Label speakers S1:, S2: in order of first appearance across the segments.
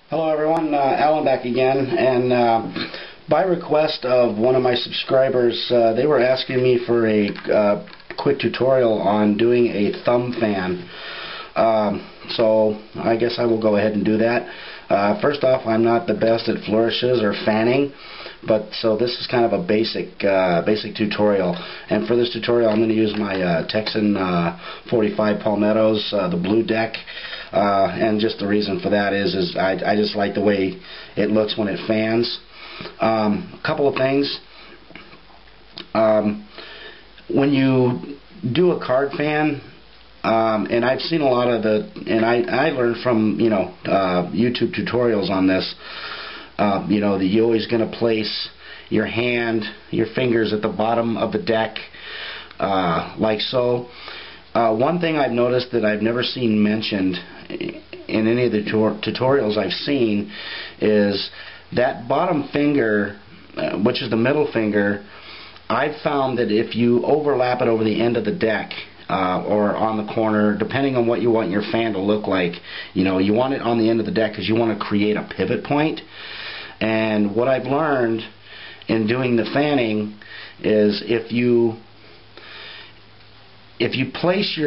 S1: Hello everyone, Alan back again, and by request of one of my subscribers, they were asking me for a quick tutorial on doing a thumb fan. So I guess I will go ahead and do that. First off, I'm not the best at flourishes or fanning, but so this is kind of a basic tutorial. And for this tutorial, I'm going to use my Texan 45 Palmettos, the blue deck. And just the reason for that is I just like the way it looks when it fans. A couple of things. When you do a card fan, and I've seen a lot of and I learned from YouTube tutorials on this. That you're always going to place your fingers at the bottom of the deck, like so. One thing I've noticed that I've never seen mentioned in any of the tutorials I've seen is that bottom finger, which is the middle finger. I've found that if you overlap it over the end of the deck or on the corner, depending on what you want your fan to look like, you want it on the end of the deck because you want to create a pivot point. And what I've learned in doing the fanning is if you place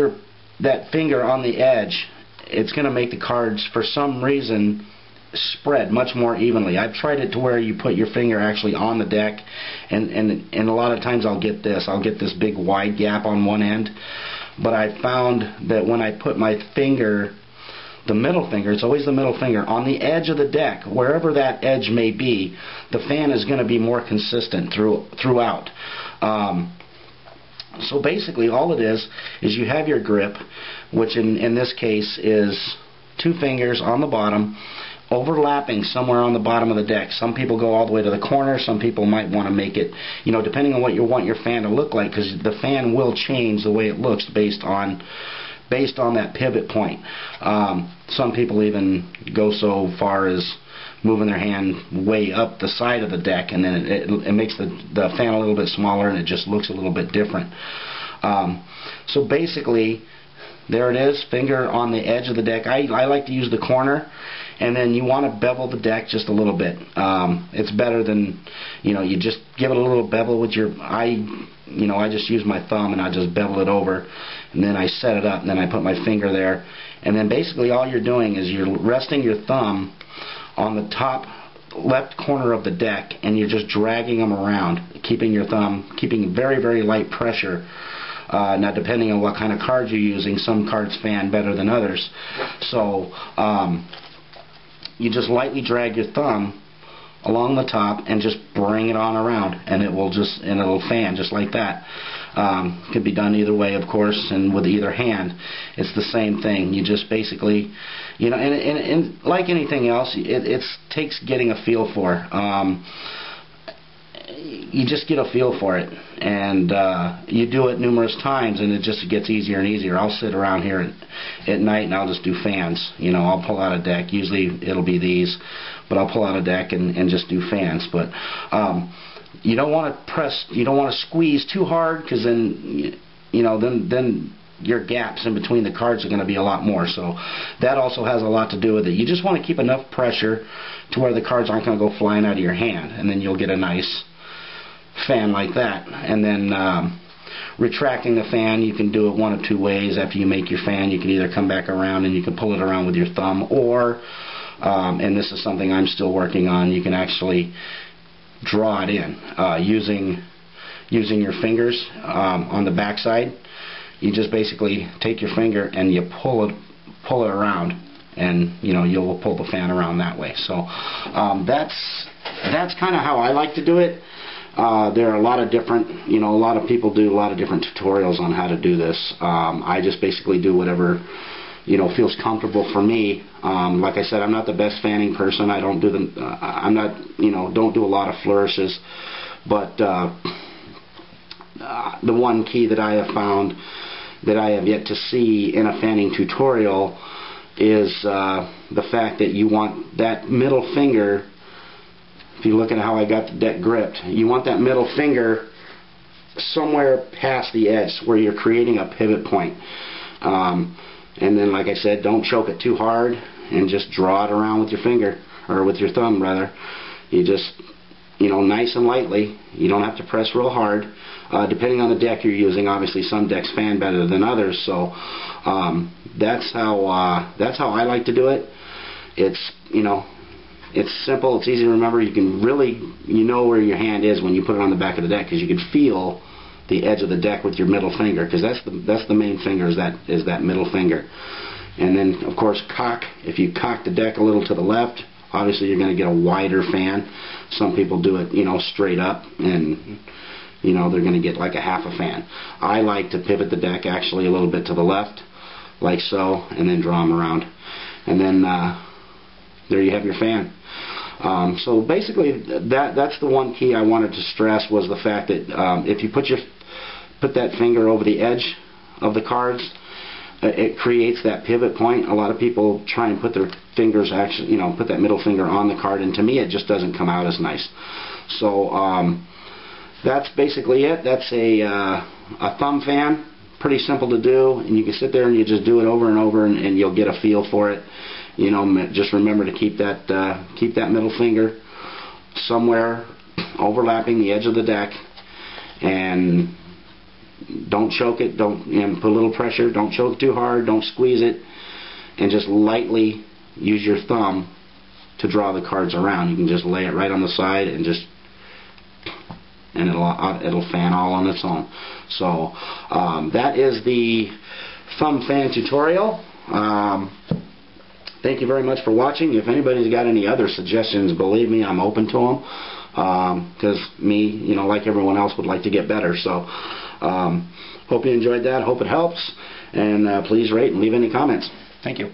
S1: that finger on the edge, it's going to make the cards, for some reason, spread much more evenly. I've tried it to where you put your finger actually on the deck, and a lot of times I'll get this big wide gap on one end. But I found that when I put my finger, the middle finger, it's always the middle finger, on the edge of the deck, wherever that edge may be, the fan is going to be more consistent throughout. So basically all it is you have your grip, which in this case is two fingers on the bottom overlapping somewhere on the bottom of the deck. Some people go all the way to the corner, some people might want to make it, depending on what you want your fan to look like, because the fan will change the way it looks based on that pivot point. Some people even go so far as moving their hand way up the side of the deck, and then it makes the fan a little bit smaller, and it just looks a little bit different. So basically, there it is, finger on the edge of the deck. I like to use the corner, and then you want to bevel the deck just a little bit. It's better than, you just give it a little bevel with your, I just use my thumb and I just bevel it over, and then I set it up, and then I put my finger there, and then basically all you're doing is you're resting your thumb on the top left corner of the deck, and you're just dragging them around, keeping very, very light pressure. Now, depending on what kind of cards you're using, some cards fan better than others. So you just lightly drag your thumb along the top and just bring it on around, and it'll fan just like that. Could be done either way, of course, and with either hand. It's the same thing. You just basically, and like anything else, it takes getting a feel for. You just get a feel for it, and you do it numerous times, and it just gets easier and easier. I'll sit around here at night and I'll just do fans. I'll pull out a deck. Usually it'll be these, but I'll pull out a deck and just do fans. But you don't want to press, you don't want to squeeze too hard, because then then your gaps in between the cards are going to be a lot more. So that also has a lot to do with it. You just want to keep enough pressure to where the cards aren't going to go flying out of your hand, and then you'll get a nice fan like that. And then retracting the fan, you can do it one of two ways. After you make your fan, you can either come back around and you can pull it around with your thumb, or and this is something I'm still working on, you can actually draw it in using your fingers on the back side. You just basically take your finger and you pull it around, and you'll pull the fan around that way. So that's kind of how I like to do it. There are a lot of different, a lot of people do a lot of different tutorials on how to do this. I just basically do whatever feels comfortable for me. Like I said, I'm not the best fanning person. I don't do don't do a lot of flourishes, but the one key that I have found that I have yet to see in a fanning tutorial is the fact that you want that middle finger. If you look at how I got the deck gripped, you want that middle finger somewhere past the edge where you're creating a pivot point. And then, like I said, don't choke it too hard, and just draw it around with your finger. or with your thumb rather, you just, you know, nice and lightly. You don't have to press real hard. Depending on the deck you're using, obviously some decks fan better than others, so that's how I like to do it. It's, you know, it's simple, it's easy to remember. You can really, you know where your hand is when you put it on the back of the deck, because you can feel the edge of the deck with your middle finger, because that's the main finger, is that middle finger. And then of course cock. If you cock the deck a little to the left, obviously you're going to get a wider fan. Some people do it, you know, straight up, and you know, they're going to get like a half a fan. I like to pivot the deck actually a little bit to the left, like so, and then draw them around, and then there you have your fan. So basically that's the one key I wanted to stress, was the fact that if you put that finger over the edge of the cards, it creates that pivot point. A lot of people try and put their fingers, actually, you know, put that middle finger on the card, and to me it just doesn't come out as nice. So that's basically it. That's a thumb fan. Pretty simple to do, and you can sit there and you just do it over and over, and you'll get a feel for it. You know, just remember to keep that middle finger somewhere overlapping the edge of the deck, and don't choke it. Don't, you know, put a little pressure. Don't choke too hard. Don't squeeze it, and just lightly use your thumb to draw the cards around. You can just lay it right on the side and just, and it'll fan all on its own. So that is the thumb fan tutorial. Thank you very much for watching. If anybody's got any other suggestions, believe me, I'm open to them. Because me, you know, like everyone else, would like to get better. So hope you enjoyed that. Hope it helps. And please rate and leave any comments. Thank you.